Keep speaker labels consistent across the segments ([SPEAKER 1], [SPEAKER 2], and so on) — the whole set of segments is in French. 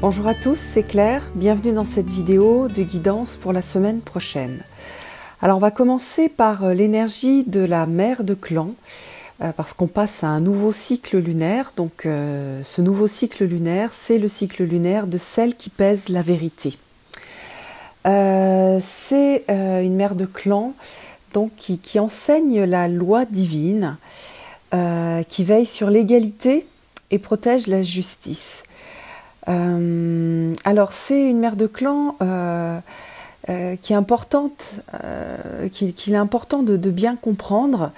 [SPEAKER 1] Bonjour à tous, c'est Claire, bienvenue dans cette vidéo de guidance pour la semaine prochaine. Alors on va commencer par l'énergie de la mer de Clan, parce qu'on passe à un nouveau cycle lunaire. Donc ce nouveau cycle lunaire, c'est le cycle lunaire de celle qui pèse la vérité. C'est une mer de Clan donc, qui enseigne la loi divine, qui veille sur l'égalité et protège la justice. Alors c'est une mère de clan qui est importante, qu'il est important de bien comprendre,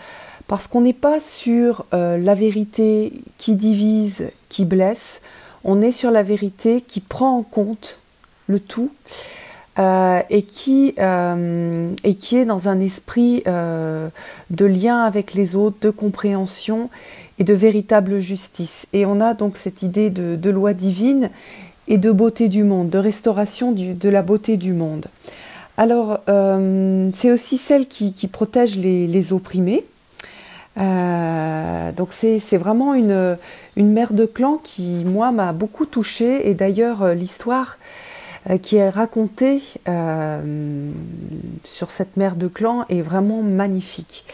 [SPEAKER 1] parce qu'on n'est pas sur la vérité qui divise, qui blesse, on est sur la vérité qui prend en compte le tout et qui est dans un esprit de lien avec les autres, de compréhension et de véritable justice. Et on a donc cette idée de loi divine et de beauté du monde, de restauration de la beauté du monde. Alors, c'est aussi celle qui protège les opprimés. Donc c'est vraiment une mère de clan qui, moi, m'a beaucoup touchée. Et d'ailleurs, l'histoire qui est racontée sur cette mère de clan est vraiment magnifique.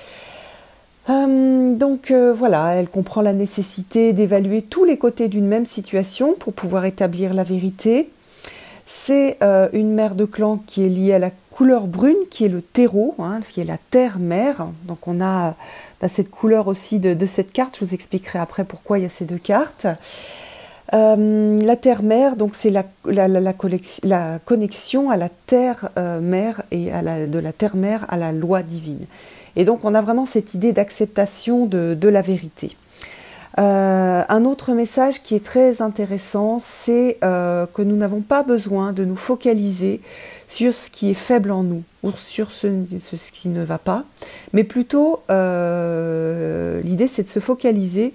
[SPEAKER 1] Voilà, elle comprend la nécessité d'évaluer tous les côtés d'une même situation pour pouvoir établir la vérité. C'est une mère de clan qui est liée à la couleur brune, qui est le terreau, qui est la terre-mère. Donc on a cette couleur aussi de cette carte, je vous expliquerai après pourquoi il y a ces deux cartes. La terre-mère, donc c'est la connexion à la terre-mère et de la terre-mère à la loi divine. Et donc on a vraiment cette idée d'acceptation de la vérité. Un autre message qui est très intéressant, c'est que nous n'avons pas besoin de nous focaliser sur ce qui est faible en nous ou sur ce qui ne va pas, mais plutôt l'idée c'est de se focaliser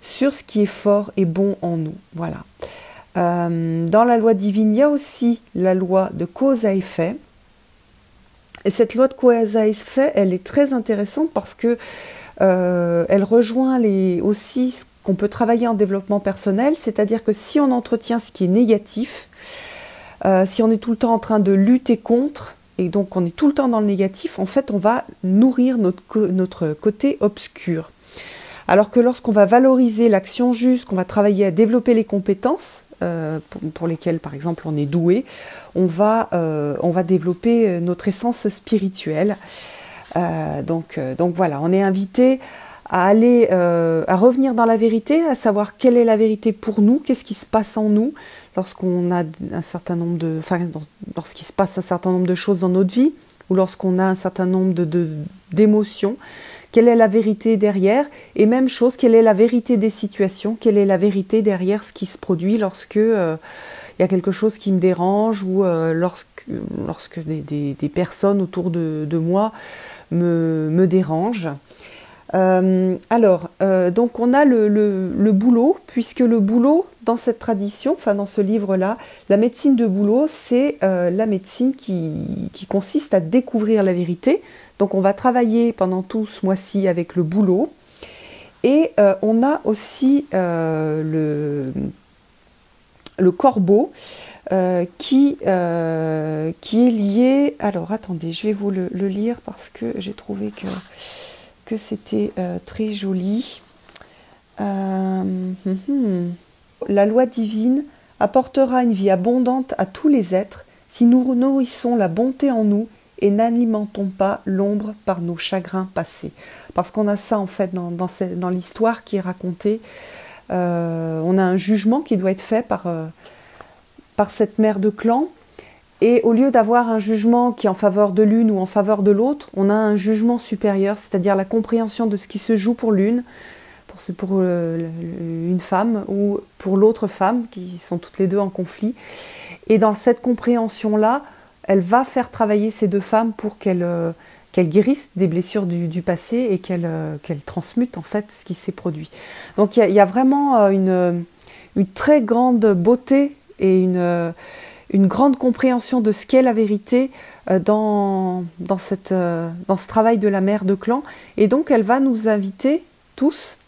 [SPEAKER 1] sur ce qui est fort et bon en nous. Voilà. Dans la loi divine, il y a aussi la loi de cause à effet. Et cette loi de cause à effet, elle est très intéressante parce que elle rejoint aussi ce qu'on peut travailler en développement personnel, c'est-à-dire que si on entretient ce qui est négatif, si on est tout le temps en train de lutter contre, et donc on est tout le temps dans le négatif, en fait on va nourrir notre côté obscur. Alors que lorsqu'on va valoriser l'action juste, qu'on va travailler à développer les compétences, pour lesquelles par exemple on est doué, on va développer notre essence spirituelle. Donc voilà, on est invité à aller à revenir dans la vérité, à savoir quelle est la vérité pour nous, qu'est-ce qui se passe en nous lorsqu'on a lorsqu'il se passe un certain nombre de choses dans notre vie, ou lorsqu'on a un certain nombre d'émotions. Quelle est la vérité derrière? Et même chose, quelle est la vérité des situations? Quelle est la vérité derrière ce qui se produit lorsque il y a quelque chose qui me dérange ou lorsque des personnes autour de moi me dérangent? Donc on a le boulot, puisque le boulot, dans cette tradition, enfin dans ce livre-là, la médecine de boulot, c'est la médecine qui consiste à découvrir la vérité. Donc on va travailler pendant tout ce mois-ci avec le boulot. Et on a aussi le corbeau qui est lié... Alors attendez, je vais vous le lire parce que j'ai trouvé que c'était très joli. La loi divine apportera une vie abondante à tous les êtres si nous nourrissons la bonté en nous et n'alimentons pas l'ombre par nos chagrins passés. Parce qu'on a ça en fait dans l'histoire qui est racontée. On a un jugement qui doit être fait par cette mère de clan. Et au lieu d'avoir un jugement qui est en faveur de l'une ou en faveur de l'autre, on a un jugement supérieur, c'est-à-dire la compréhension de ce qui se joue pour l'une, pour une femme, ou pour l'autre femme, qui sont toutes les deux en conflit. Et dans cette compréhension-là, elle va faire travailler ces deux femmes pour qu'elles guérissent des blessures du passé et qu'elles transmutent en fait ce qui s'est produit. Donc il y a vraiment une très grande beauté et une grande compréhension de ce qu'est la vérité dans ce travail de la mère de clan. Et donc elle va nous inviter tous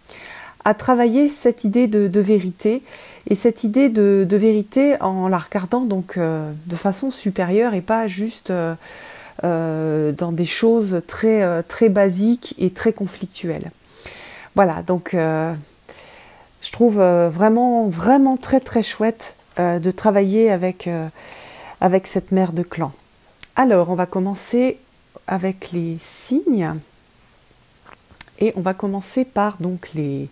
[SPEAKER 1] à travailler cette idée de vérité, et cette idée de vérité en la regardant donc de façon supérieure et pas juste dans des choses très basiques et très conflictuelles. Voilà, donc je trouve vraiment très chouette de travailler avec cette mère de clan. Alors, on va commencer avec les signes, et on va commencer par donc les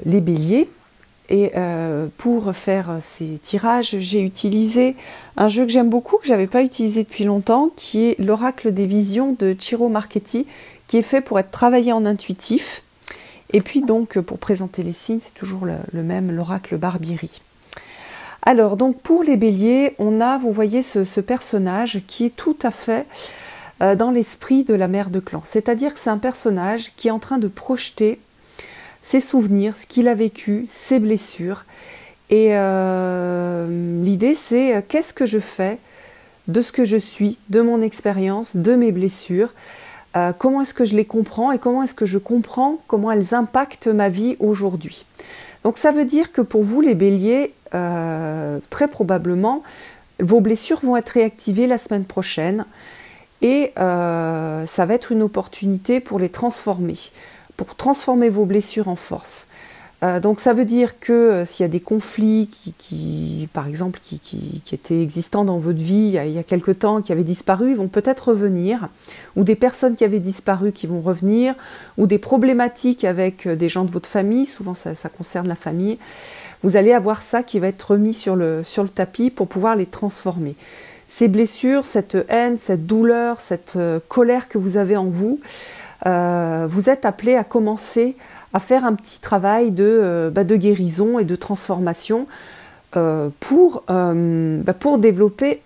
[SPEAKER 1] béliers. Et pour faire ces tirages, j'ai utilisé un jeu que j'aime beaucoup, que je n'avais pas utilisé depuis longtemps, qui est l'Oracle des Visions de Ciro Marchetti, qui est fait pour être travaillé en intuitif. Et puis donc, pour présenter les signes, c'est toujours le même, l'Oracle Barbieri. Alors, donc pour les béliers, on a, vous voyez, ce personnage qui est tout à fait dans l'esprit de la mère de clan. C'est-à-dire que c'est un personnage qui est en train de projeter ses souvenirs, ce qu'il a vécu, ses blessures. Et l'idée, c'est qu'est-ce que je fais de ce que je suis, de mon expérience, de mes blessures, comment est-ce que je les comprends et comment est-ce que je comprends comment elles impactent ma vie aujourd'hui. Donc ça veut dire que pour vous, les béliers, très probablement, vos blessures vont être réactivées la semaine prochaine, et ça va être une opportunité pour les transformer, pour transformer vos blessures en force. Donc ça veut dire que s'il y a des conflits par exemple, qui étaient existants dans votre vie il y a quelque temps, qui avaient disparu, ils vont peut-être revenir, ou des personnes qui avaient disparu qui vont revenir, ou des problématiques avec des gens de votre famille, souvent ça concerne la famille, vous allez avoir ça qui va être remis sur le tapis pour pouvoir les transformer. Ces blessures, cette haine, cette douleur, cette colère que vous avez en vous, vous êtes appelé à commencer à faire un petit travail de guérison et de transformation pour développer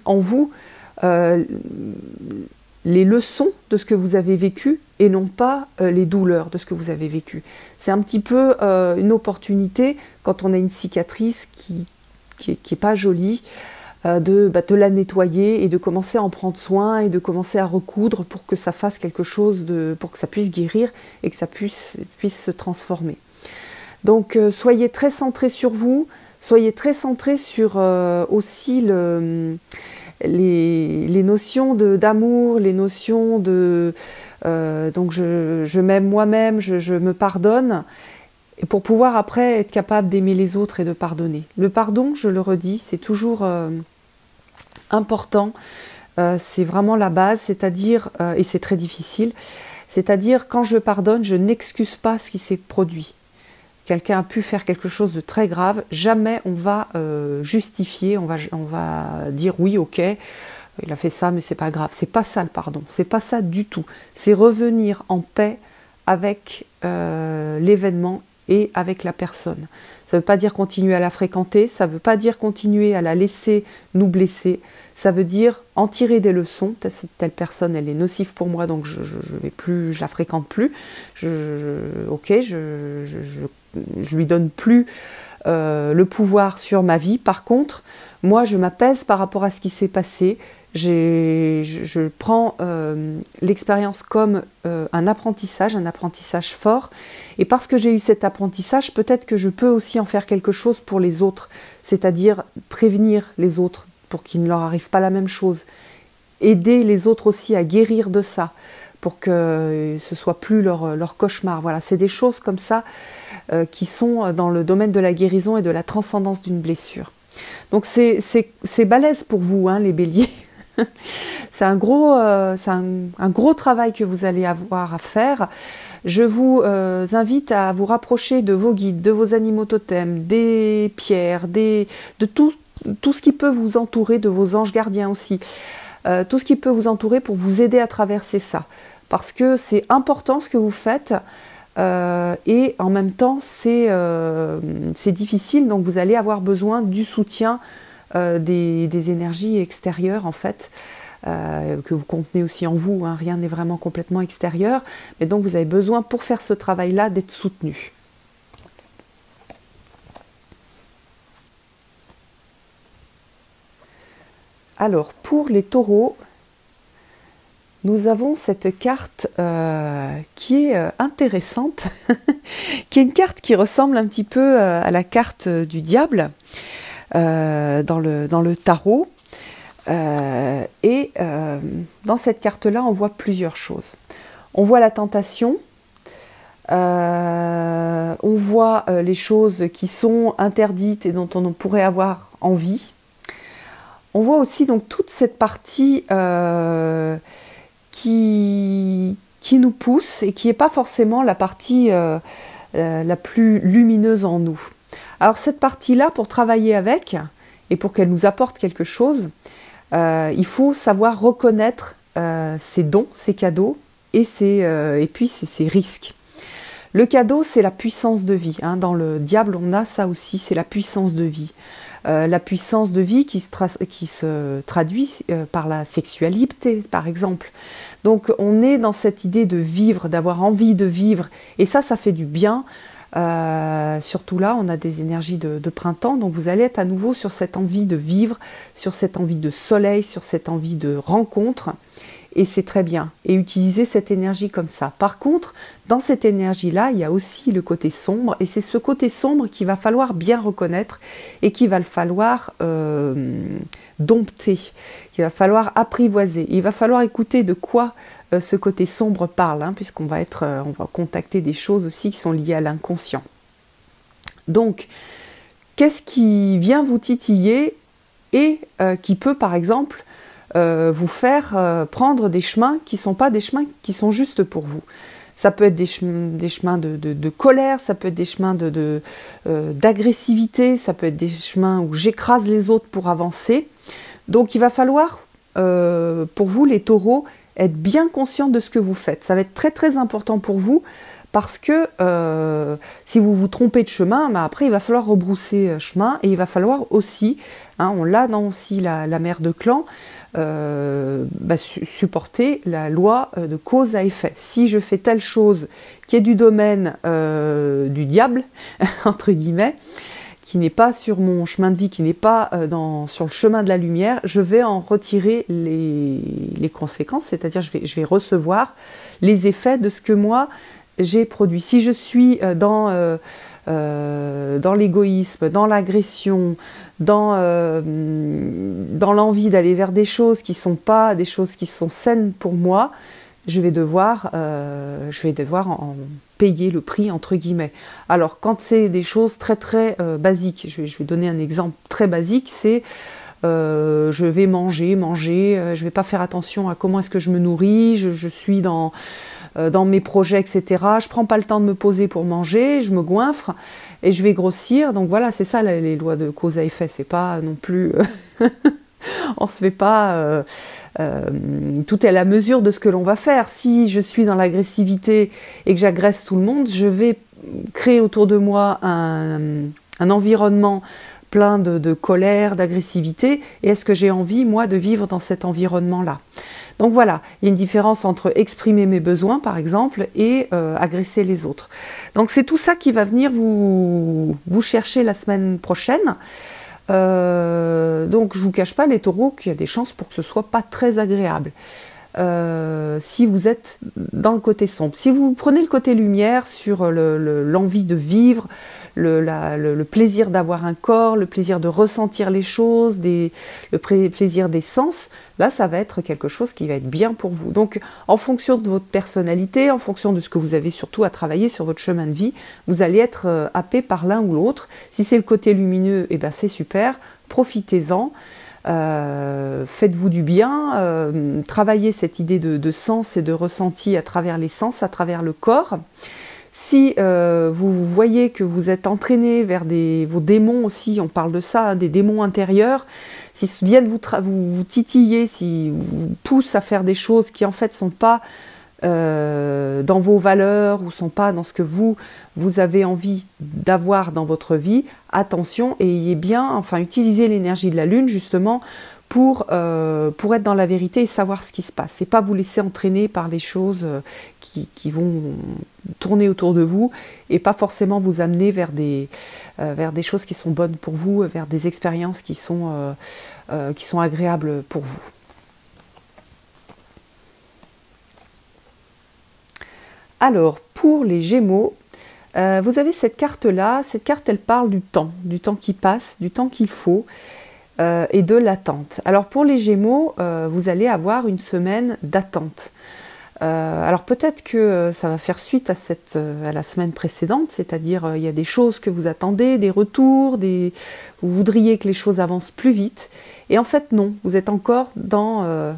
[SPEAKER 1] en vous les leçons de ce que vous avez vécu et non pas les douleurs de ce que vous avez vécu. C'est un petit peu une opportunité quand on a une cicatrice qui est pas jolie, de la nettoyer et de commencer à en prendre soin et de commencer à recoudre pour que ça fasse quelque chose, pour que ça puisse guérir et que ça puisse se transformer. Donc soyez très centrés sur vous, soyez très centrés sur aussi les notions d'amour, les notions de donc je m'aime moi-même, je me pardonne, et pour pouvoir après être capable d'aimer les autres et de pardonner. Le pardon, je le redis, c'est toujours important, c'est vraiment la base, c'est-à-dire, et c'est très difficile, c'est-à-dire quand je pardonne, je n'excuse pas ce qui s'est produit. Quelqu'un a pu faire quelque chose de très grave, jamais on va justifier, on va dire oui, ok, il a fait ça, mais c'est pas grave. C'est pas ça le pardon, c'est pas ça du tout. C'est revenir en paix avec l'événement et avec la personne. Ça ne veut pas dire continuer à la fréquenter, ça ne veut pas dire continuer à la laisser nous blesser, ça veut dire en tirer des leçons. Telle personne, elle est nocive pour moi, donc je la fréquente plus. Je lui donne plus le pouvoir sur ma vie. Par contre, moi, je m'apaise par rapport à ce qui s'est passé. Je prends l'expérience comme un apprentissage fort, et parce que j'ai eu cet apprentissage, peut-être que je peux aussi en faire quelque chose pour les autres, c'est-à-dire prévenir les autres pour qu'il ne leur arrive pas la même chose, aider les autres aussi à guérir de ça, pour que ce soit plus leur cauchemar. Voilà, c'est des choses comme ça qui sont dans le domaine de la guérison et de la transcendance d'une blessure. Donc c'est balèze pour vous, hein, les béliers. C'est un gros travail que vous allez avoir à faire. Je vous invite à vous rapprocher de vos guides, de vos animaux totems, des pierres, de tout ce qui peut vous entourer, de vos anges gardiens aussi. Tout ce qui peut vous entourer pour vous aider à traverser ça. Parce que c'est important ce que vous faites, et en même temps c'est difficile, donc vous allez avoir besoin du soutien des énergies extérieures en fait, que vous contenez aussi en vous, hein. Rien n'est vraiment complètement extérieur, mais donc vous avez besoin pour faire ce travail-là d'être soutenu. Alors pour les taureaux, nous avons cette carte qui est intéressante, qui est une carte qui ressemble un petit peu à la carte du diable dans le tarot. Dans cette carte-là, on voit plusieurs choses. On voit la tentation, on voit les choses qui sont interdites et dont on pourrait avoir envie. On voit aussi donc toute cette partie qui nous pousse et qui n'est pas forcément la partie la plus lumineuse en nous. Alors cette partie-là, pour travailler avec et pour qu'elle nous apporte quelque chose, il faut savoir reconnaître ses dons, ses cadeaux et puis ses risques. Le cadeau, c'est la puissance de vie. Hein. Dans le diable, on a ça aussi, c'est la puissance de vie. La puissance de vie qui se traduit par la sexualité, par exemple. Donc on est dans cette idée de vivre, d'avoir envie de vivre, et ça fait du bien. Surtout là, on a des énergies de printemps, donc vous allez être à nouveau sur cette envie de vivre, sur cette envie de soleil, sur cette envie de rencontre, et c'est très bien. Et utiliser cette énergie comme ça. Par contre, dans cette énergie-là, il y a aussi le côté sombre, et c'est ce côté sombre qu'il va falloir bien reconnaître et qu'il va falloir dompter, qu'il va falloir apprivoiser. Il va falloir écouter de quoi ce côté sombre parle, hein, puisqu'on va on va contacter des choses aussi qui sont liées à l'inconscient. Donc, qu'est-ce qui vient vous titiller et qui peut, par exemple, vous faire prendre des chemins qui ne sont pas des chemins qui sont justes pour vous. Ça peut être des chemins de colère, ça peut être des chemins d'agressivité, ça peut être des chemins où j'écrase les autres pour avancer. Donc il va falloir, pour vous les taureaux, être bien conscient de ce que vous faites. Ça va être très très important pour vous parce que si vous vous trompez de chemin, après il va falloir rebrousser chemin et il va falloir aussi, hein, on l'a dans aussi la mère de clan, supporter la loi de cause à effet. Si je fais telle chose qui est du domaine du diable, entre guillemets, qui n'est pas sur mon chemin de vie, qui n'est pas sur le chemin de la lumière, je vais en retirer les conséquences, c'est-à-dire je vais recevoir les effets de ce que moi j'ai produit. Si je suis dans l'égoïsme, dans l'agression, dans l'envie d'aller vers des choses qui ne sont pas des choses qui sont saines pour moi, je vais devoir en payer le prix, entre guillemets. Alors, quand c'est des choses très très basiques, je vais donner un exemple très basique, c'est je vais manger, je ne vais pas faire attention à comment est-ce que je me nourris, je suis dans mes projets, etc. Je ne prends pas le temps de me poser pour manger, je me goinfre et je vais grossir. Donc voilà, c'est ça les lois de cause à effet. C'est pas non plus... on se fait pas... tout est à la mesure de ce que l'on va faire. Si je suis dans l'agressivité et que j'agresse tout le monde, je vais créer autour de moi un environnement plein de colère, d'agressivité. Et est-ce que j'ai envie, moi, de vivre dans cet environnement-là ? Donc voilà, il y a une différence entre exprimer mes besoins, par exemple, et agresser les autres. Donc c'est tout ça qui va venir vous chercher la semaine prochaine. Donc je ne vous cache pas, les taureaux, qu'il y a des chances pour que ce ne soit pas très agréable. Si vous êtes dans le côté sombre. Si vous prenez le côté lumière sur l'envie de vivre, le plaisir d'avoir un corps, le plaisir de ressentir les choses, le plaisir des sens, là ça va être quelque chose qui va être bien pour vous. Donc en fonction de votre personnalité, en fonction de ce que vous avez surtout à travailler sur votre chemin de vie, vous allez être happé par l'un ou l'autre. Si c'est le côté lumineux, eh ben c'est super, profitez-en. Faites-vous du bien, travaillez cette idée de sens et de ressenti à travers les sens, à travers le corps. Si vous voyez que vous êtes entraîné vers vos démons aussi, on parle de ça, hein, des démons intérieurs, s'ils viennent vous titiller, s'ils vous poussent à faire des choses qui en fait sont pas dans vos valeurs ou sont pas dans ce que vous avez envie d'avoir dans votre vie, attention et ayez bien, enfin utilisez l'énergie de la lune justement pour être dans la vérité et savoir ce qui se passe. Et pas vous laisser entraîner par les choses qui vont tourner autour de vous et pas forcément vous amener vers des choses qui sont bonnes pour vous, vers des expériences qui sont agréables pour vous. Alors, pour les Gémeaux, vous avez cette carte-là. Cette carte, elle parle du temps qui passe, du temps qu'il faut et de l'attente. Alors, pour les Gémeaux, vous allez avoir une semaine d'attente. Alors peut-être que ça va faire suite à la semaine précédente, c'est-à-dire il y a des choses que vous attendez, des retours, vous voudriez que les choses avancent plus vite, et en fait non, vous êtes encore dans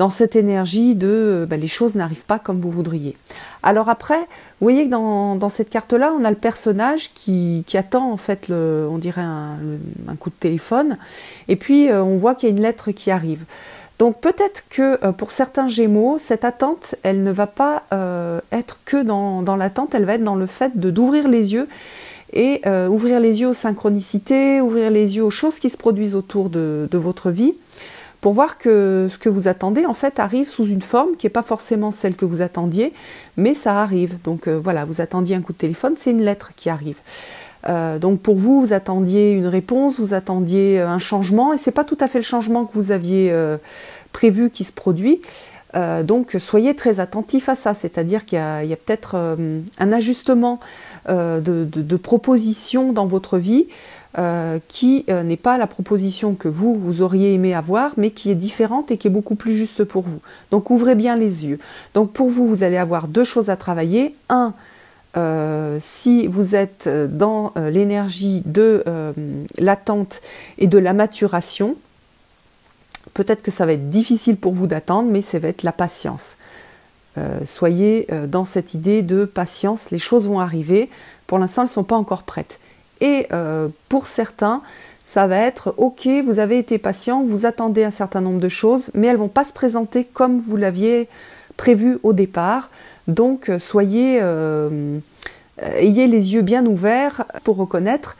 [SPEAKER 1] cette énergie de les choses n'arrivent pas comme vous voudriez. Alors après, vous voyez que dans cette carte-là, on a le personnage qui attend en fait, on dirait un coup de téléphone, et puis on voit qu'il y a une lettre qui arrive. Donc peut-être que pour certains Gémeaux, cette attente, elle ne va pas être que dans l'attente, elle va être dans le fait d'ouvrir les yeux et ouvrir les yeux aux synchronicités, ouvrir les yeux aux choses qui se produisent autour de votre vie, pour voir que ce que vous attendez en fait arrive sous une forme qui n'est pas forcément celle que vous attendiez, mais ça arrive. Donc voilà, vous attendiez un coup de téléphone, c'est une lettre qui arrive. Donc pour vous, vous attendiez une réponse, vous attendiez un changement, et c'est pas tout à fait le changement que vous aviez prévu qui se produit. Donc soyez très attentifs à ça, c'est-à-dire qu'il y a peut-être un ajustement de propositions dans votre vie qui n'est pas la proposition que vous auriez aimé avoir, mais qui est différente et qui est beaucoup plus juste pour vous. Donc ouvrez bien les yeux. Donc pour vous, vous allez avoir deux choses à travailler. Un, si vous êtes dans l'énergie de l'attente et de la maturation, peut-être que ça va être difficile pour vous d'attendre, mais ça va être la patience. Soyez dans cette idée de patience, les choses vont arriver, pour l'instant elles ne sont pas encore prêtes. Et pour certains, ça va être ok, vous avez été patient, vous attendez un certain nombre de choses, mais elles ne vont pas se présenter comme vous l'aviez prévu au départ. Donc ayez les yeux bien ouverts pour reconnaître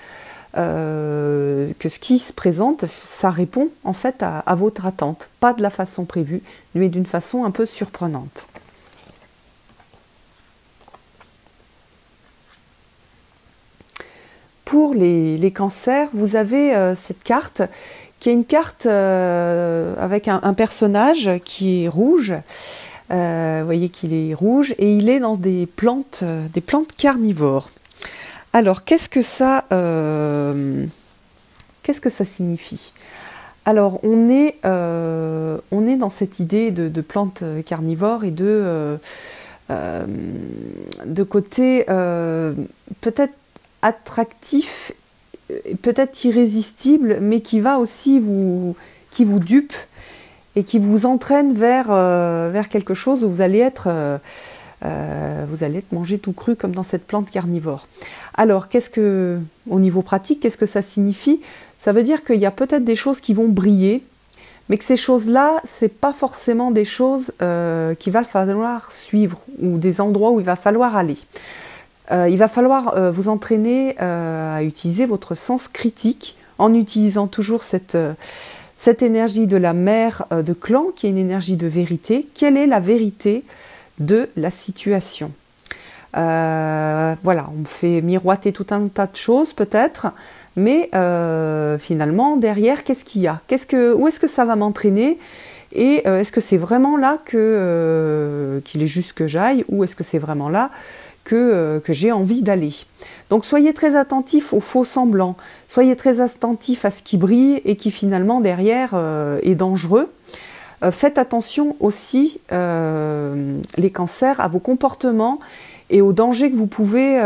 [SPEAKER 1] que ce qui se présente, ça répond en fait à votre attente. Pas de la façon prévue, mais d'une façon un peu surprenante. Pour les cancers, vous avez cette carte qui est une carte avec un personnage qui est rouge. Vous voyez qu'il est rouge et il est dans des plantes carnivores. Alors, qu'est-ce que ça signifie? Alors, on est dans cette idée de plantes carnivores et de côté peut-être attractif, peut-être irrésistible, mais qui va aussi qui vous dupe et qui vous entraîne vers quelque chose où vous allez être mangé tout cru comme dans cette plante carnivore. Alors, au niveau pratique, qu'est-ce que ça signifie? Ça veut dire qu'il y a peut-être des choses qui vont briller, mais que ces choses-là, c'est pas forcément des choses qu'il va falloir suivre ou des endroits où il va falloir aller. Il va falloir vous entraîner à utiliser votre sens critique en utilisant toujours cette énergie de la mère de clan qui est une énergie de vérité. Quelle est la vérité de la situation? Voilà, on me fait miroiter tout un tas de choses peut-être, mais finalement derrière, qu'est-ce qu'il y a? Où est-ce que ça va m'entraîner? Et est-ce que c'est vraiment là qu'il est juste que j'aille, ou est-ce que c'est vraiment là que j'ai envie d'aller? Donc soyez très attentifs aux faux semblants, soyez très attentifs à ce qui brille et qui finalement derrière est dangereux. Faites attention aussi, les cancers, à vos comportements et aux dangers que vous pouvez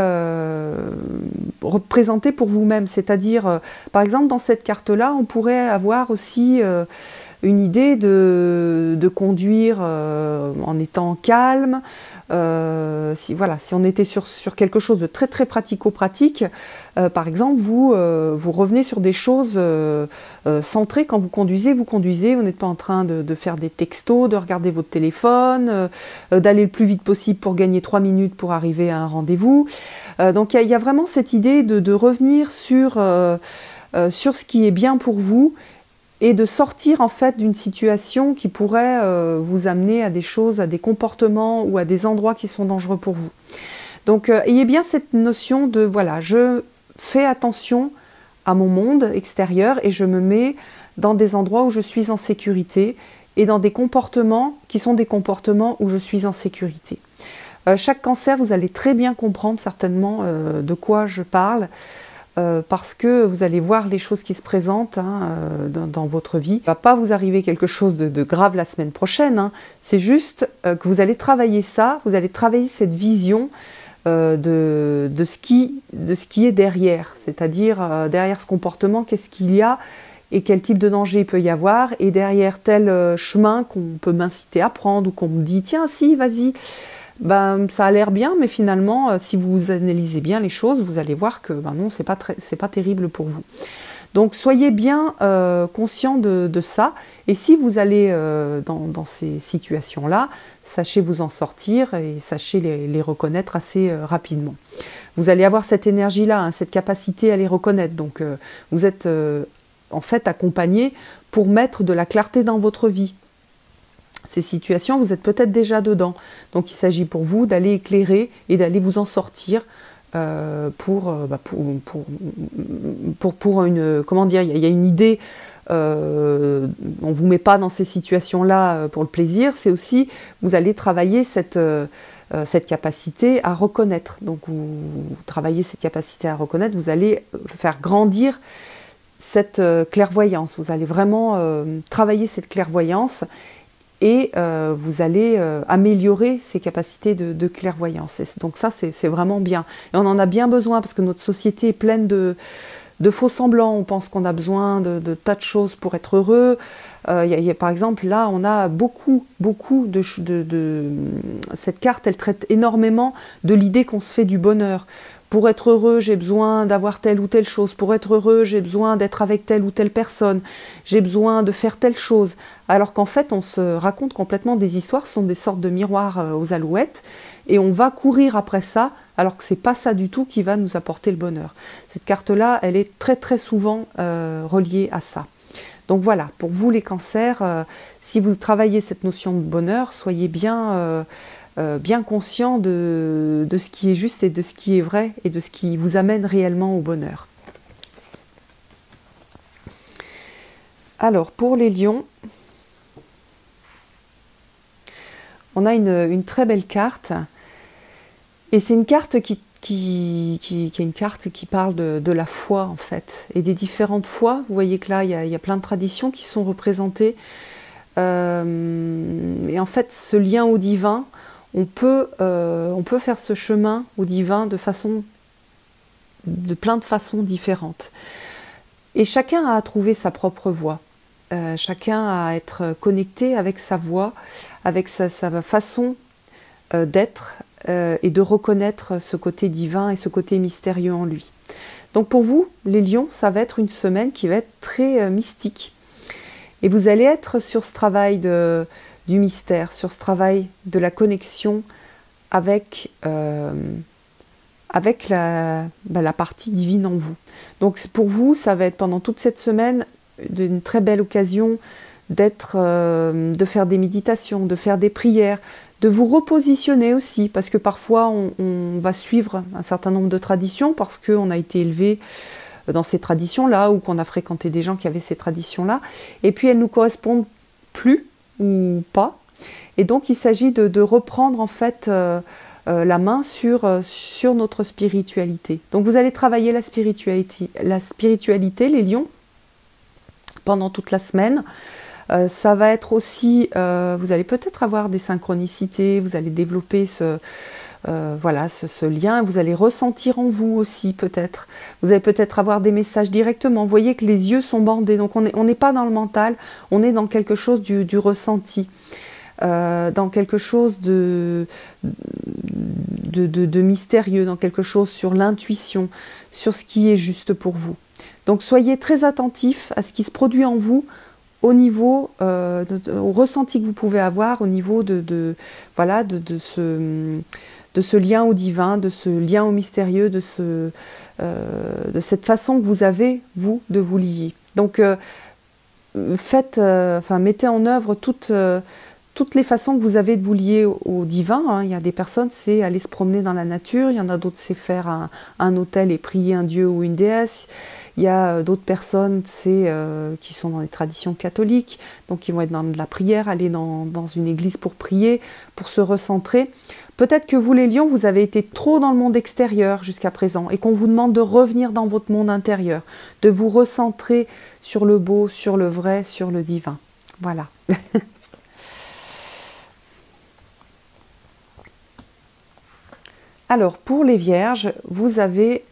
[SPEAKER 1] représenter pour vous-même. C'est-à-dire, par exemple, dans cette carte-là, on pourrait avoir aussi une idée de conduire en étant calme. Si on était sur quelque chose de très très pratico-pratique, par exemple, vous revenez sur des choses centrées. Quand vous conduisez, vous n'êtes pas en train de faire des textos, de regarder votre téléphone, d'aller le plus vite possible pour gagner 3 minutes pour arriver à un rendez-vous. Donc il y a vraiment cette idée de revenir sur ce qui est bien pour vous, et de sortir en fait d'une situation qui pourrait vous amener à des choses, à des comportements ou à des endroits qui sont dangereux pour vous. Donc ayez bien cette notion de voilà, je fais attention à mon monde extérieur et je me mets dans des endroits où je suis en sécurité et dans des comportements qui sont des comportements où je suis en sécurité. Chaque cancer, vous allez très bien comprendre certainement de quoi je parle, parce que vous allez voir les choses qui se présentent dans votre vie. Il ne va pas vous arriver quelque chose de grave la semaine prochaine, c'est juste que vous allez travailler ça, vous allez travailler cette vision de ce qui est derrière, c'est-à-dire derrière ce comportement, qu'est-ce qu'il y a et quel type de danger il peut y avoir, et derrière tel chemin qu'on peut m'inciter à prendre ou qu'on me dit tiens si vas-y, ben, ça a l'air bien, mais finalement si vous analysez bien les choses, vous allez voir que ben non, c'est pas terrible pour vous. Donc soyez bien conscient de ça, et si vous allez dans ces situations-là, sachez vous en sortir et sachez les reconnaître assez rapidement. Vous allez avoir cette énergie-là, cette capacité à les reconnaître, donc vous êtes en fait accompagné pour mettre de la clarté dans votre vie. Ces situations, vous êtes peut-être déjà dedans, donc il s'agit pour vous d'aller éclairer et d'aller vous en sortir pour une, comment dire, il y a une idée, on vous met pas dans ces situations-là pour le plaisir, c'est aussi, vous allez travailler cette capacité à reconnaître, donc vous travaillez cette capacité à reconnaître, vous allez faire grandir cette clairvoyance, vous allez vraiment travailler cette clairvoyance et vous allez améliorer ces capacités de clairvoyance. Et donc ça, c'est vraiment bien. Et on en a bien besoin parce que notre société est pleine de faux semblants. On pense qu'on a besoin de tas de choses pour être heureux. Par exemple, là, on a beaucoup cette carte, elle traite énormément de l'idée qu'on se fait du bonheur. Pour être heureux, j'ai besoin d'avoir telle ou telle chose. Pour être heureux, j'ai besoin d'être avec telle ou telle personne. J'ai besoin de faire telle chose. Alors qu'en fait, on se raconte complètement des histoires, ce sont des sortes de miroirs aux alouettes. Et on va courir après ça, alors que ce n'est pas ça du tout qui va nous apporter le bonheur. Cette carte-là, elle est très très souvent reliée à ça. Donc voilà, pour vous les cancers, si vous travaillez cette notion de bonheur, soyez bien conscient de ce qui est juste et de ce qui est vrai et de ce qui vous amène réellement au bonheur. Alors, pour les lions, on a une très belle carte. Et c'est une carte qui est une carte qui parle de la foi, en fait, et des différentes foi. Vous voyez que là, il y a plein de traditions qui sont représentées. Et en fait, ce lien au divin, on peut faire ce chemin au divin de plein de façons différentes. Et chacun a à trouver sa propre voie. Chacun a à être connecté avec sa voie, avec sa façon d'être et de reconnaître ce côté divin et ce côté mystérieux en lui. Donc pour vous, les lions, ça va être une semaine qui va être très mystique. Et vous allez être sur ce travail du mystère, sur ce travail de la connexion avec la partie divine en vous. Donc pour vous, ça va être pendant toute cette semaine une très belle occasion de faire des méditations, de faire des prières, de vous repositionner aussi, parce que parfois on va suivre un certain nombre de traditions parce qu'on a été élevé dans ces traditions-là ou qu'on a fréquenté des gens qui avaient ces traditions-là, et puis elles ne nous correspondent plus ou pas. Et donc il s'agit de reprendre en fait la main sur notre spiritualité. Donc vous allez travailler la spiritualité, les lions, pendant toute la semaine. Ça va être aussi, vous allez peut-être avoir des synchronicités, vous allez développer ce lien, vous allez ressentir en vous aussi peut-être. Vous allez peut-être avoir des messages directement. Vous voyez que les yeux sont bandés, donc on n'est pas dans le mental, on est dans quelque chose du ressenti, dans quelque chose de mystérieux, dans quelque chose sur l'intuition, sur ce qui est juste pour vous. Donc soyez très attentifs à ce qui se produit en vous, au niveau, au ressenti que vous pouvez avoir, au niveau de ce lien au divin, de ce lien au mystérieux, de cette façon que vous avez, vous, de vous lier. Donc, mettez en œuvre toute toutes les façons que vous avez de vous lier au divin. Hein. Il y a des personnes, c'est aller se promener dans la nature. Il y en a d'autres, c'est faire un hôtel et prier un dieu ou une déesse. Il y a d'autres personnes, c'est qui sont dans les traditions catholiques, donc qui vont être dans de la prière, aller dans une église pour prier, pour se recentrer. Peut-être que vous, les lions, vous avez été trop dans le monde extérieur jusqu'à présent et qu'on vous demande de revenir dans votre monde intérieur, de vous recentrer sur le beau, sur le vrai, sur le divin. Voilà. Alors, pour les vierges, vous avez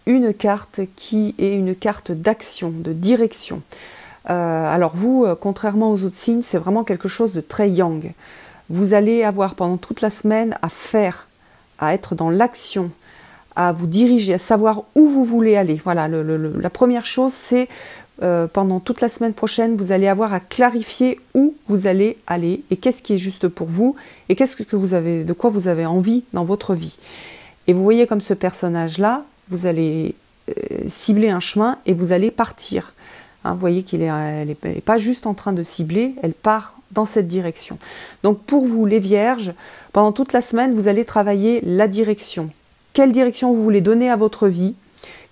[SPEAKER 1] une carte qui est une carte d'action, de direction. Alors vous, contrairement aux autres signes, c'est vraiment quelque chose de très yang. Vous allez avoir pendant toute la semaine à faire, à être dans l'action, à vous diriger, à savoir où vous voulez aller. Voilà, la première chose, c'est pendant toute la semaine prochaine, vous allez avoir à clarifier où vous allez aller et qu'est-ce qui est juste pour vous et qu'est-ce que vous avez, de quoi vous avez envie dans votre vie. Et vous voyez comme ce personnage-là, vous allez cibler un chemin et vous allez partir. Hein, vous voyez qu'elle n'est pas juste en train de cibler, elle part dans cette direction. Donc pour vous, les vierges, pendant toute la semaine, vous allez travailler la direction. Quelle direction vous voulez donner à votre vie?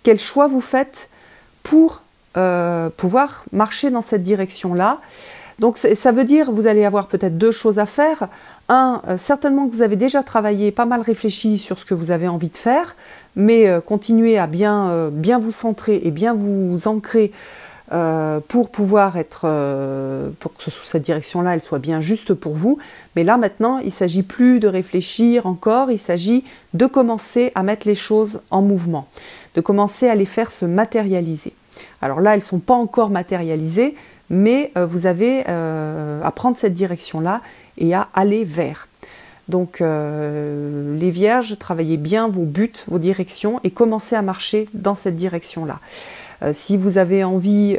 [SPEAKER 1] Quel choix vous faites pour pouvoir marcher dans cette direction-là? Donc ça veut dire, vous allez avoir peut-être deux choses à faire. Un, certainement que vous avez déjà travaillé, pas mal réfléchi sur ce que vous avez envie de faire, mais continuez à bien vous centrer et bien vous ancrer pour pouvoir être, pour que cette direction-là, elle soit bien juste pour vous. Mais là, maintenant, il ne s'agit plus de réfléchir encore, il s'agit de commencer à mettre les choses en mouvement, de commencer à les faire se matérialiser. Alors là, elles ne sont pas encore matérialisées, mais vous avez à prendre cette direction-là et à aller vers. Donc les vierges, travaillez bien vos buts, vos directions et commencez à marcher dans cette direction-là. Si vous avez envie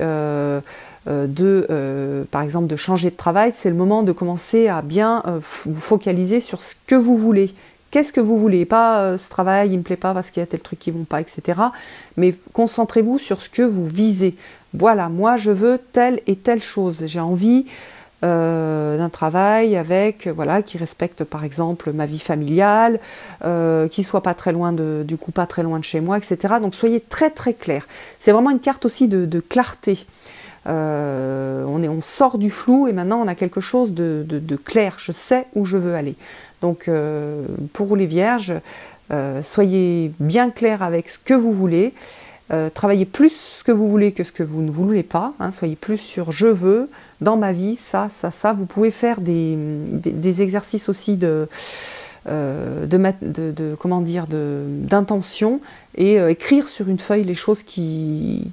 [SPEAKER 1] par exemple de changer de travail, c'est le moment de commencer à bien vous focaliser sur ce que vous voulez. Qu'est-ce que vous voulez? Pas ce travail, il ne me plaît pas parce qu'il y a tel truc qui ne vont pas, etc. Mais concentrez-vous sur ce que vous visez. Voilà, moi je veux telle et telle chose. J'ai envie d'un travail avec, voilà, qui respecte par exemple ma vie familiale, qui soit pas très loin du coup pas très loin de chez moi, etc. Donc soyez très très clair. C'est vraiment une carte aussi de clarté. On sort du flou et maintenant on a quelque chose de clair. Je sais où je veux aller. Donc pour les vierges, soyez bien clair avec ce que vous voulez. Travaillez plus ce que vous voulez que ce que vous ne voulez pas. Hein, soyez plus sur je veux, dans ma vie, ça. Vous pouvez faire des exercices aussi d'intention et écrire sur une feuille les choses qui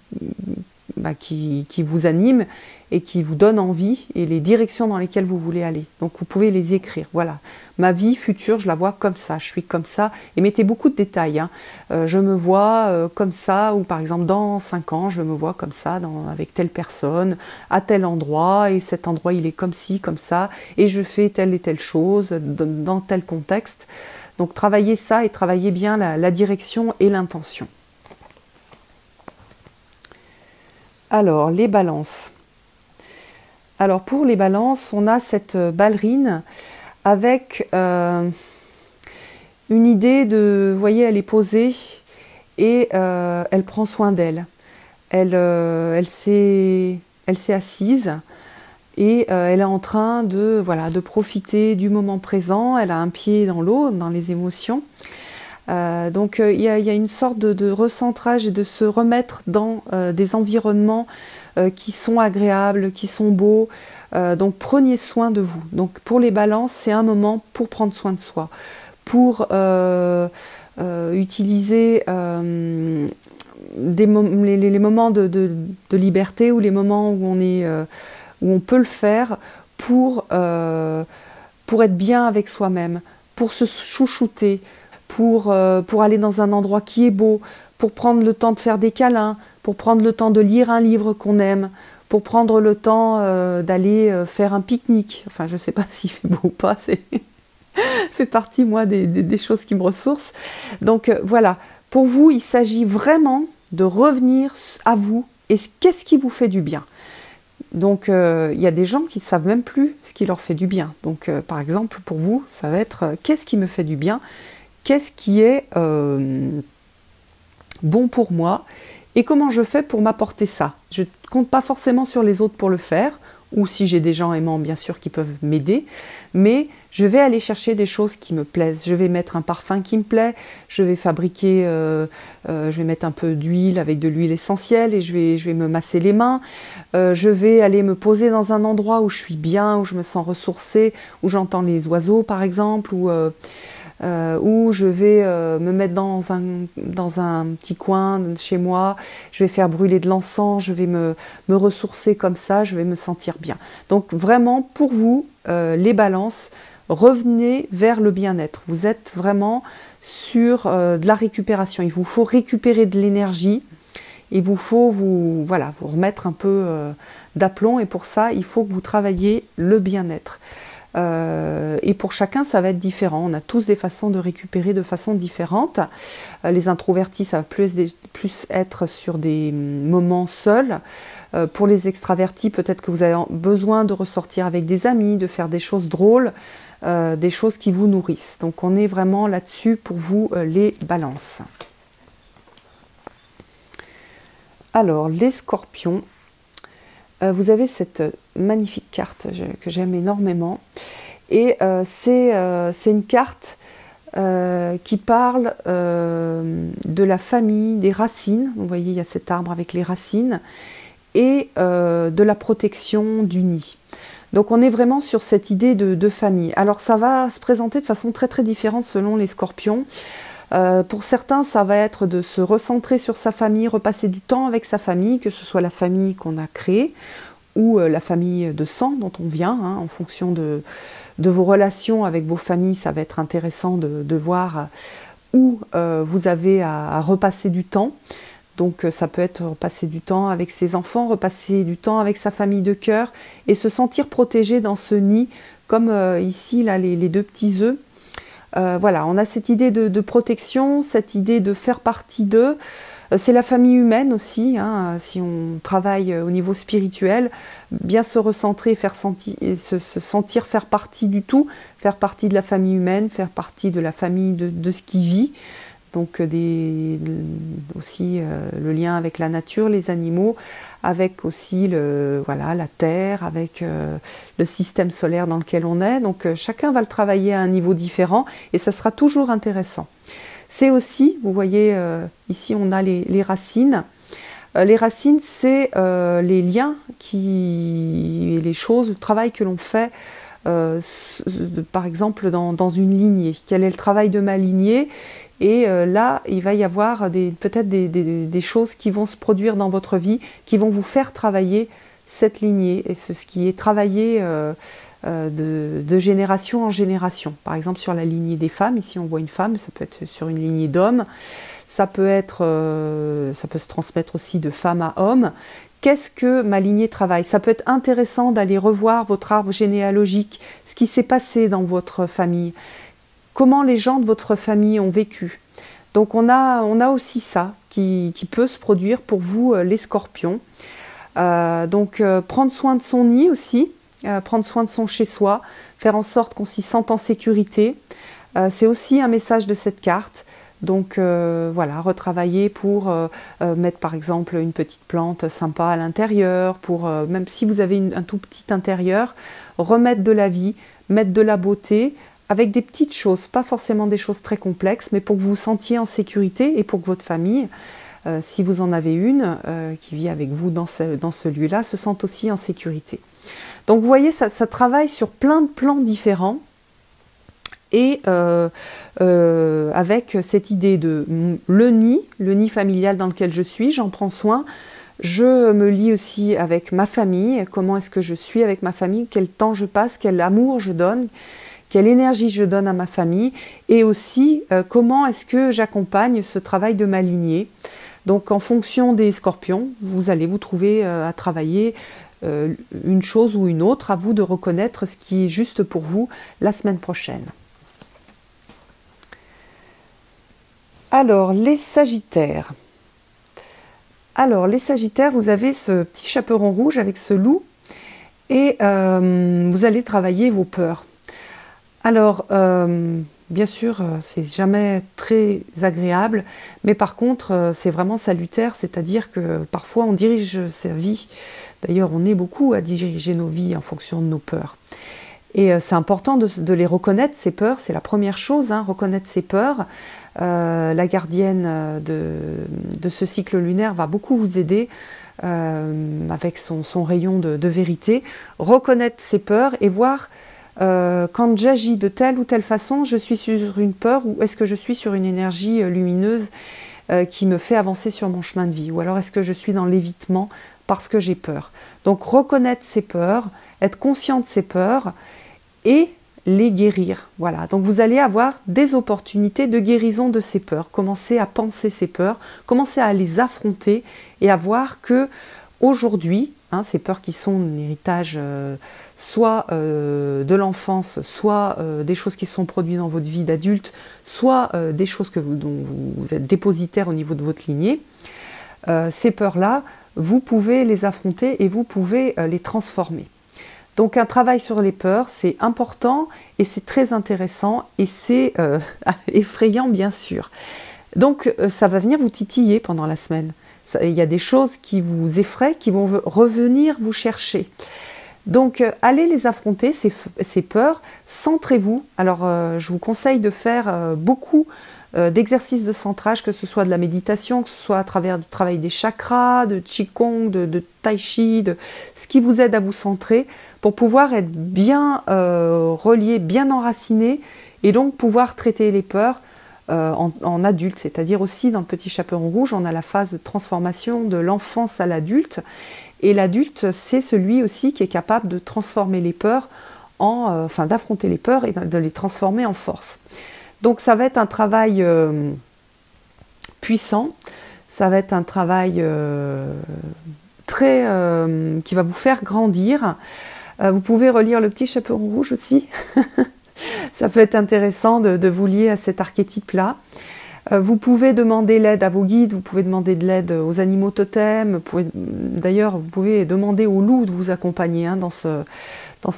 [SPEAKER 1] vous animent et qui vous donnent envie et les directions dans lesquelles vous voulez aller. Donc vous pouvez les écrire. Voilà, ma vie future, je la vois comme ça, je suis comme ça. Et mettez beaucoup de détails. Hein. Je me vois comme ça, ou par exemple dans 5 ans, je me vois comme ça, avec telle personne, à tel endroit, et cet endroit il est comme ci, comme ça, et je fais telle et telle chose dans tel contexte. Donc travaillez ça et travaillez bien la direction et l'intention. Alors, les balances. Alors, pour les balances, on a cette ballerine avec une idée de, vous voyez, elle est posée et elle prend soin d'elle. Elle s'est assise et elle est en train de profiter du moment présent. Elle a un pied dans l'eau, dans les émotions. Donc il y a une sorte de recentrage et de se remettre dans des environnements qui sont agréables, qui sont beaux. Donc prenez soin de vous. Donc pour les balances, c'est un moment pour prendre soin de soi, pour utiliser les moments de liberté ou les moments où on peut le faire pour être bien avec soi-même, pour se chouchouter, pour aller dans un endroit qui est beau, pour prendre le temps de faire des câlins, pour prendre le temps de lire un livre qu'on aime, pour prendre le temps d'aller faire un pique-nique. Enfin, je ne sais pas s'il fait beau ou pas, c'est fait partie, moi, des choses qui me ressourcent. Donc, voilà. Pour vous, il s'agit vraiment de revenir à vous et qu'est-ce qui vous fait du bien. Donc il y a des gens qui ne savent même plus ce qui leur fait du bien. Donc par exemple pour vous, ça va être qu'est-ce qui me fait du bien? Qu'est-ce qui est bon pour moi? Et comment je fais pour m'apporter ça? Je ne compte pas forcément sur les autres pour le faire, ou si j'ai des gens aimants bien sûr qui peuvent m'aider, mais je vais aller chercher des choses qui me plaisent. Je vais mettre un parfum qui me plaît, je vais fabriquer, je vais mettre un peu d'huile avec de l'huile essentielle et je vais me masser les mains. Je vais aller me poser dans un endroit où je suis bien, où je me sens ressourcée, où j'entends les oiseaux par exemple, où je vais me mettre dans un petit coin de chez moi, je vais faire brûler de l'encens, je vais me ressourcer comme ça, je vais me sentir bien. Donc vraiment, pour vous, les balances, revenez vers le bien-être. Vous êtes vraiment sur de la récupération. Il vous faut récupérer de l'énergie, il vous faut vous remettre un peu d'aplomb et pour ça, il faut que vous travailliez le bien-être. Et pour chacun, ça va être différent. On a tous des façons de récupérer de façon différente. Les introvertis, ça va plus être sur des moments seuls. Pour les extravertis, peut-être que vous avez besoin de ressortir avec des amis, de faire des choses drôles, des choses qui vous nourrissent. Donc on est vraiment là-dessus pour vous, les balances. Alors, les scorpions. Vous avez cette magnifique carte que j'aime énormément. Et c'est une carte qui parle de la famille, des racines. Vous voyez, il y a cet arbre avec les racines. Et de la protection du nid. Donc on est vraiment sur cette idée de famille. Alors ça va se présenter de façon très très différente selon les scorpions. Pour certains, ça va être de se recentrer sur sa famille, repasser du temps avec sa famille, que ce soit la famille qu'on a créée ou la famille de sang dont on vient, hein, en fonction de vos relations avec vos familles, ça va être intéressant de voir où vous avez à repasser du temps. Donc ça peut être repasser du temps avec ses enfants, repasser du temps avec sa famille de cœur et se sentir protégé dans ce nid, comme ici là, les deux petits œufs. Voilà, on a cette idée de protection, cette idée de faire partie d'eux. C'est la famille humaine aussi, hein, si on travaille au niveau spirituel, bien se recentrer, se sentir faire partie du tout, faire partie de la famille humaine, faire partie de la famille de ce qui vit. Donc aussi le lien avec la nature, les animaux, avec aussi la terre, avec le système solaire dans lequel on est. Donc chacun va le travailler à un niveau différent et ça sera toujours intéressant. C'est aussi, vous voyez ici on a les racines. Les racines, c'est les liens, les choses, le travail que l'on fait par exemple dans une lignée. Quel est le travail de ma lignée? Et là, il va y avoir peut-être des choses qui vont se produire dans votre vie, qui vont vous faire travailler cette lignée, et ce qui est travaillé de génération en génération. Par exemple, sur la lignée des femmes, ici on voit une femme, ça peut être sur une lignée d'hommes, ça peut se transmettre aussi de femme à homme. Qu'est-ce que ma lignée travaille? Ça peut être intéressant d'aller revoir votre arbre généalogique, ce qui s'est passé dans votre famille. Comment les gens de votre famille ont vécu. Donc on a aussi ça qui peut se produire pour vous, les scorpions. Prendre soin de son nid aussi, prendre soin de son chez-soi, faire en sorte qu'on s'y sente en sécurité. C'est aussi un message de cette carte. Donc retravailler pour mettre par exemple une petite plante sympa à l'intérieur, pour même si vous avez un tout petit intérieur, remettre de la vie, mettre de la beauté, avec des petites choses, pas forcément des choses très complexes, mais pour que vous vous sentiez en sécurité et pour que votre famille, si vous en avez une qui vit avec vous dans ce lieu-là, se sente aussi en sécurité. Donc vous voyez, ça travaille sur plein de plans différents et avec cette idée de le nid familial dans lequel je suis, j'en prends soin. Je me lie aussi avec ma famille, comment est-ce que je suis avec ma famille, quel temps je passe, quel amour je donne, quelle énergie je donne à ma famille et aussi comment est-ce que j'accompagne ce travail de ma lignée. Donc en fonction des scorpions, vous allez vous trouver à travailler une chose ou une autre, à vous de reconnaître ce qui est juste pour vous la semaine prochaine. Alors les Sagittaires. Alors les Sagittaires, vous avez ce petit chaperon rouge avec ce loup. Et vous allez travailler vos peurs. Alors, bien sûr, c'est jamais très agréable, mais par contre, c'est vraiment salutaire, c'est-à-dire que parfois on dirige sa vie. D'ailleurs, on est beaucoup à diriger nos vies en fonction de nos peurs. Et c'est important de les reconnaître, ces peurs, c'est la première chose, hein, reconnaître ses peurs. La gardienne de ce cycle lunaire va beaucoup vous aider avec son rayon de vérité. Reconnaître ses peurs et voir quand j'agis de telle ou telle façon, je suis sur une peur ou est-ce que je suis sur une énergie lumineuse qui me fait avancer sur mon chemin de vie, ou alors est-ce que je suis dans l'évitement parce que j'ai peur. Donc reconnaître ses peurs, être conscient de ses peurs et les guérir. Voilà, donc vous allez avoir des opportunités de guérison de ces peurs. Commencez à penser ces peurs, commencez à les affronter et à voir que aujourd'hui, hein, ces peurs qui sont un héritage soit de l'enfance, soit des choses qui se sont produites dans votre vie d'adulte, soit des choses dont vous êtes dépositaire au niveau de votre lignée, ces peurs-là, vous pouvez les affronter et vous pouvez les transformer. Donc un travail sur les peurs, c'est important et c'est très intéressant et c'est effrayant bien sûr. Donc ça va venir vous titiller pendant la semaine. Il y a des choses qui vous effraient, qui vont revenir vous chercher. Donc allez les affronter, ces peurs, centrez-vous. Alors je vous conseille de faire beaucoup d'exercices de centrage, que ce soit de la méditation, que ce soit à travers du travail des chakras, de Qigong, de Tai Chi, de ce qui vous aide à vous centrer pour pouvoir être bien relié, bien enraciné et donc pouvoir traiter les peurs en adulte. C'est-à-dire aussi dans le Petit Chaperon Rouge, on a la phase de transformation de l'enfance à l'adulte. Et l'adulte, c'est celui aussi qui est capable de transformer les peurs, enfin d'affronter les peurs et de les transformer en force. Donc ça va être un travail puissant, ça va être un travail qui va vous faire grandir. Vous pouvez relire le Petit Chaperon Rouge aussi, ça peut être intéressant de vous lier à cet archétype-là. Vous pouvez demander l'aide à vos guides, vous pouvez demander de l'aide aux animaux totems, d'ailleurs vous pouvez demander au loup de vous accompagner dans ce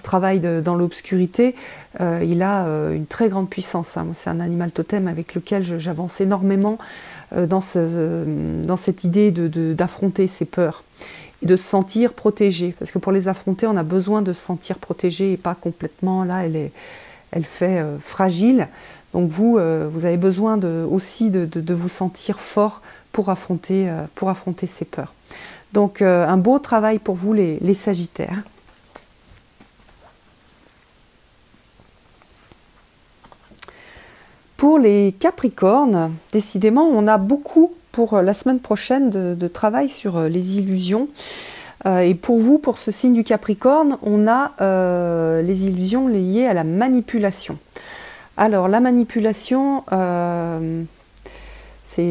[SPEAKER 1] travail dans l'obscurité. Il a une très grande puissance, hein. C'est un animal totem avec lequel j'avance énormément dans cette idée d'affronter ses peurs et de se sentir protégé, parce que pour les affronter on a besoin de se sentir protégé et pas complètement, là elle fait fragile. Donc vous avez besoin aussi de vous sentir fort pour affronter ces peurs. Donc un beau travail pour vous les Sagittaires. Pour les Capricornes, décidément, on a beaucoup pour la semaine prochaine de travail sur les illusions. Et pour vous, pour ce signe du Capricorne, on a les illusions liées à la manipulation. Alors la manipulation, c'est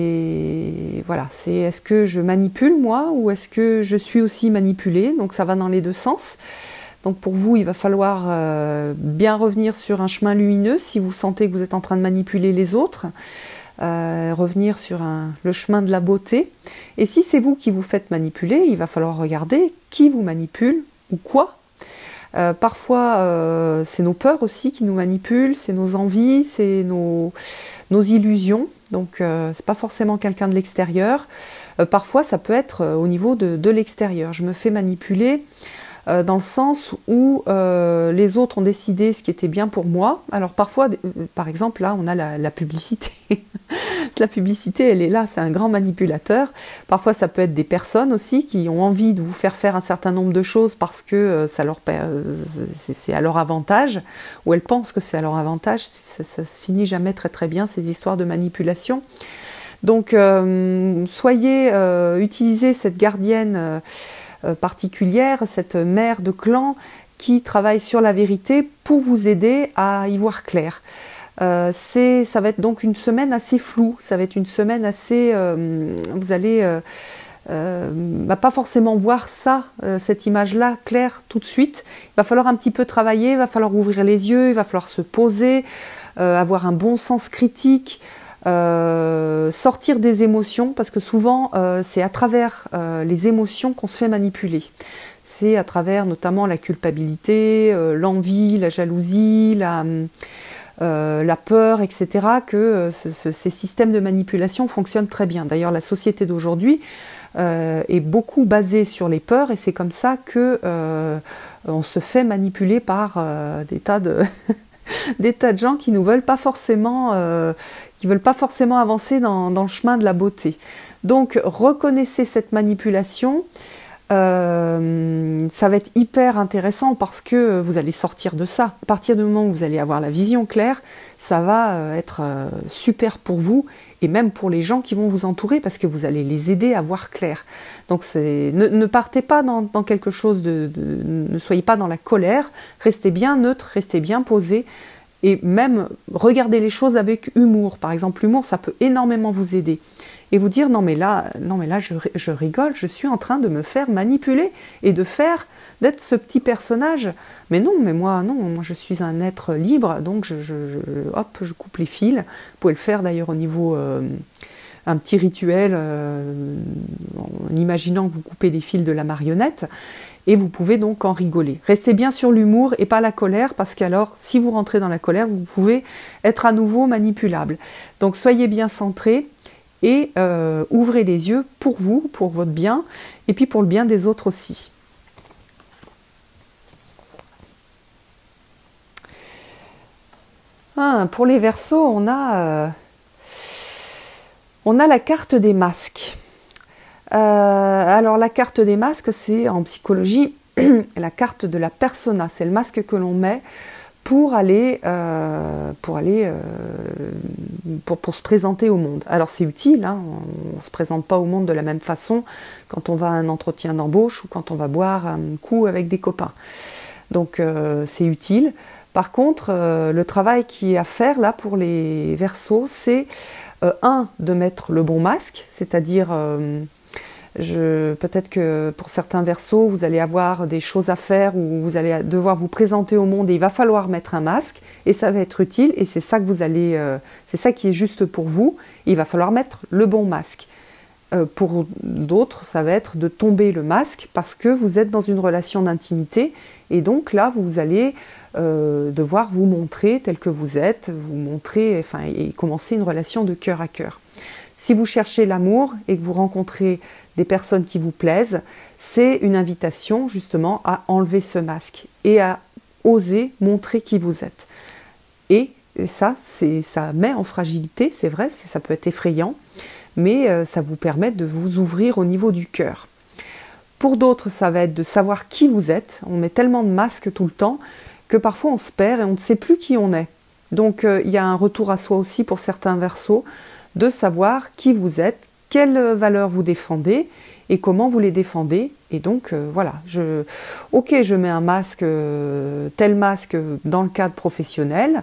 [SPEAKER 1] est-ce que je manipule moi ou est-ce que je suis aussi manipulée? Donc ça va dans les deux sens. Donc pour vous, il va falloir bien revenir sur un chemin lumineux si vous sentez que vous êtes en train de manipuler les autres. Revenir sur le chemin de la beauté. Et si c'est vous qui vous faites manipuler, il va falloir regarder qui vous manipule ou quoi. Parfois, c'est nos peurs aussi qui nous manipulent, c'est nos envies, c'est nos illusions. Donc, c'est pas forcément quelqu'un de l'extérieur. Parfois, ça peut être au niveau de l'extérieur. Je me fais manipuler dans le sens où les autres ont décidé ce qui était bien pour moi. Alors parfois, par exemple, là, on a la publicité. La publicité, elle est là, c'est un grand manipulateur. Parfois, ça peut être des personnes aussi qui ont envie de vous faire faire un certain nombre de choses parce que c'est à leur avantage, ou elles pensent que c'est à leur avantage. Ça se finit jamais très très bien, ces histoires de manipulation. Donc, utilisez cette gardienne particulière, cette mère de clan qui travaille sur la vérité pour vous aider à y voir clair. Ça va être donc une semaine assez floue, ça va être une semaine assez... vous allez pas forcément voir cette image-là claire tout de suite. Il va falloir un petit peu travailler, il va falloir ouvrir les yeux, il va falloir se poser, avoir un bon sens critique, sortir des émotions, parce que souvent c'est à travers les émotions qu'on se fait manipuler. C'est à travers notamment la culpabilité, l'envie, la jalousie, la peur, etc. que ces systèmes de manipulation fonctionnent très bien. D'ailleurs, la société d'aujourd'hui est beaucoup basée sur les peurs, et c'est comme ça que on se fait manipuler par des tas de gens qui ne veulent pas forcément avancer dans le chemin de la beauté. Donc reconnaissez cette manipulation. Ça va être hyper intéressant parce que vous allez sortir de ça. À partir du moment où vous allez avoir la vision claire, ça va être super pour vous et même pour les gens qui vont vous entourer, parce que vous allez les aider à voir clair. Donc ne partez pas dans quelque chose ne soyez pas dans la colère, restez bien neutre, restez bien posé, et même regardez les choses avec humour. Par exemple, l'humour, ça peut énormément vous aider. Et vous dire, non mais là je rigole, je suis en train de me faire manipuler et d'être ce petit personnage. Mais non, moi je suis un être libre, donc je coupe les fils. Vous pouvez le faire d'ailleurs au niveau, un petit rituel, en imaginant que vous coupez les fils de la marionnette, et vous pouvez donc en rigoler. Restez bien sur l'humour et pas la colère, parce qu'alors, si vous rentrez dans la colère, vous pouvez être à nouveau manipulable. Donc soyez bien centrés, et ouvrez les yeux pour vous, pour votre bien, et puis pour le bien des autres aussi. Pour les Verseaux, on a la carte des masques. Alors la carte des masques, c'est en psychologie la carte de la persona, c'est le masque que l'on met pour se présenter au monde. Alors c'est utile, hein, on ne se présente pas au monde de la même façon quand on va à un entretien d'embauche ou quand on va boire un coup avec des copains. Donc c'est utile. Par contre, le travail qui est à faire là pour les Verseaux, c'est de mettre le bon masque, c'est-à-dire peut-être que pour certains Verseaux, vous allez avoir des choses à faire où vous allez devoir vous présenter au monde et il va falloir mettre un masque, et ça va être utile, et c'est ça que c'est ça qui est juste pour vous. Il va falloir mettre le bon masque. Pour d'autres, ça va être de tomber le masque parce que vous êtes dans une relation d'intimité, et donc là, vous allez devoir vous montrer tel que vous êtes, et commencer une relation de cœur à cœur. Si vous cherchez l'amour et que vous rencontrez des personnes qui vous plaisent, c'est une invitation justement à enlever ce masque et à oser montrer qui vous êtes. Et ça met en fragilité, c'est vrai, ça peut être effrayant, mais ça vous permet de vous ouvrir au niveau du cœur. Pour d'autres, ça va être de savoir qui vous êtes. On met tellement de masques tout le temps que parfois on se perd et on ne sait plus qui on est. Donc il y a un retour à soi aussi pour certains Verseaux, de savoir qui vous êtes, quelles valeurs vous défendez et comment vous les défendez. Et donc voilà, je mets un masque, tel masque dans le cadre professionnel.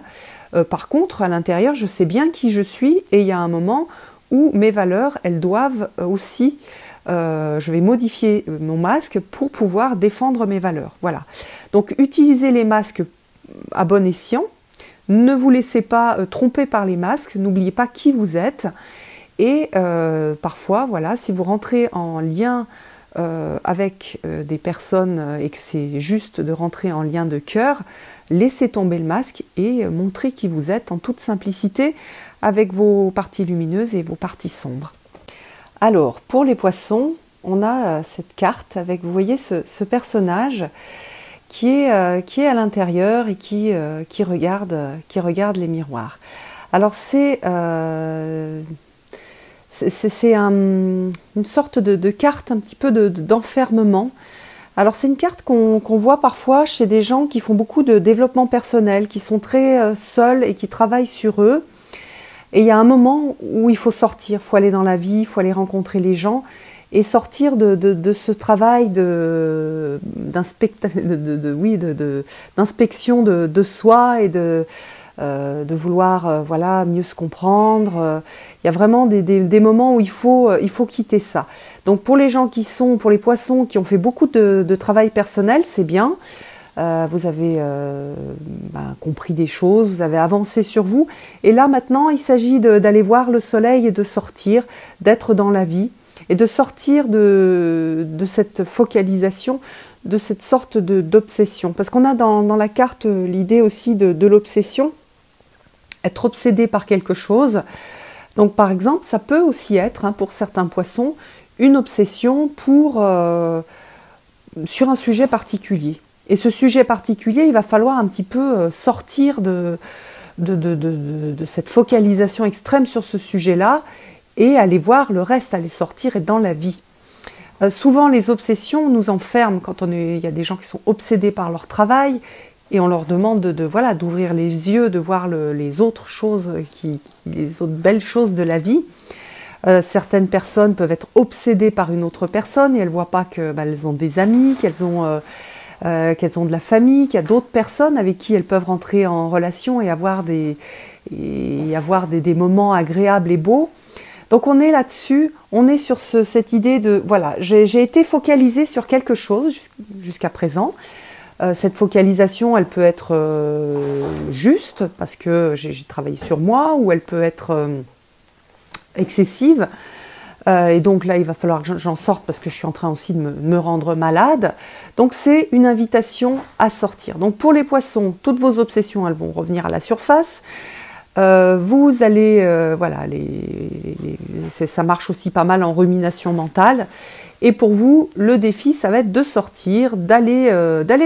[SPEAKER 1] Par contre, à l'intérieur, je sais bien qui je suis, et il y a un moment où mes valeurs, elles doivent aussi, je vais modifier mon masque pour pouvoir défendre mes valeurs. Voilà. Donc utilisez les masques à bon escient. Ne vous laissez pas tromper par les masques, n'oubliez pas qui vous êtes. Et parfois, voilà, si vous rentrez en lien avec des personnes et que c'est juste de rentrer en lien de cœur, laissez tomber le masque et montrez qui vous êtes en toute simplicité, avec vos parties lumineuses et vos parties sombres. Alors, pour les Poissons, on a cette carte avec, vous voyez, ce personnage qui est à l'intérieur et qui regarde les miroirs. Alors c'est une sorte de carte un petit peu d'enfermement. Alors c'est une carte qu'on voit parfois chez des gens qui font beaucoup de développement personnel, qui sont très seuls et qui travaillent sur eux. Et il y a un moment où il faut sortir, il faut aller dans la vie, il faut aller rencontrer les gens et sortir de ce travail d'inspection de soi et de vouloir voilà, mieux se comprendre. Il y a vraiment des moments où il faut quitter ça. Donc pour les gens pour les Poissons qui ont fait beaucoup de travail personnel, c'est bien. vous avez compris des choses, vous avez avancé sur vous. Et là maintenant, il s'agit d'aller voir le soleil et de sortir, d'être dans la vie et de sortir de cette focalisation, de cette sorte d'obsession. Parce qu'on a dans la carte l'idée aussi de l'obsession, être obsédé par quelque chose. Donc par exemple, ça peut aussi être, pour certains poissons, une obsession sur un sujet particulier. Et ce sujet particulier, il va falloir un petit peu sortir de cette focalisation extrême sur ce sujet-là et aller voir le reste, aller sortir et dans la vie. Souvent, les obsessions nous enferment quand il y a des gens qui sont obsédés par leur travail et on leur demande d'ouvrir les yeux, de voir les autres choses, les autres belles choses de la vie. Certaines personnes peuvent être obsédées par une autre personne et elles ne voient pas qu'elles ont des amis, qu'elles ont de la famille, qu'il y a d'autres personnes avec qui elles peuvent rentrer en relation et avoir des moments agréables et beaux. Donc on est là-dessus, on est sur cette idée de, voilà, j'ai été focalisée sur quelque chose jusqu'à présent. Cette focalisation, elle peut être juste, parce que j'ai travaillé sur moi, ou elle peut être excessive. Et donc là, il va falloir que j'en sorte parce que je suis en train aussi de me rendre malade. Donc c'est une invitation à sortir. Donc pour les poissons, toutes vos obsessions, elles vont revenir à la surface. Vous allez, ça marche aussi pas mal en rumination mentale. Et pour vous, le défi, ça va être de sortir, d'aller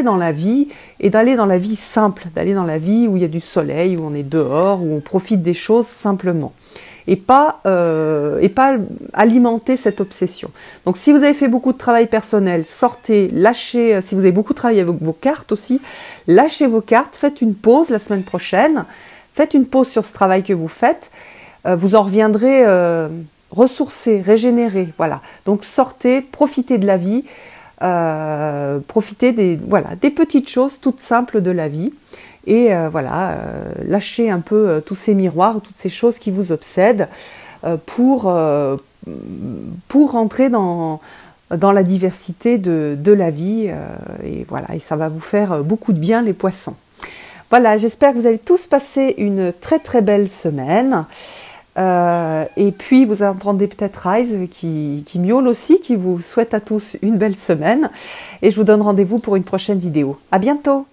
[SPEAKER 1] dans la vie, et d'aller dans la vie simple, d'aller dans la vie où il y a du soleil, où on est dehors, où on profite des choses simplement. Et pas alimenter cette obsession. Donc si vous avez fait beaucoup de travail personnel, sortez, lâchez, si vous avez beaucoup travaillé avec vos cartes aussi, lâchez vos cartes, faites une pause la semaine prochaine, faites une pause sur ce travail que vous faites, vous en reviendrez ressourcés, régénérés, voilà. Donc sortez, profitez de la vie, profitez des petites choses toutes simples de la vie. Et lâchez un peu tous ces miroirs, toutes ces choses qui vous obsèdent pour rentrer dans la diversité de la vie. Et ça va vous faire beaucoup de bien, les poissons. Voilà, j'espère que vous allez tous passer une très très belle semaine. Et puis vous entendez peut-être Rise qui miaule aussi, qui vous souhaite à tous une belle semaine. Et je vous donne rendez-vous pour une prochaine vidéo. À bientôt!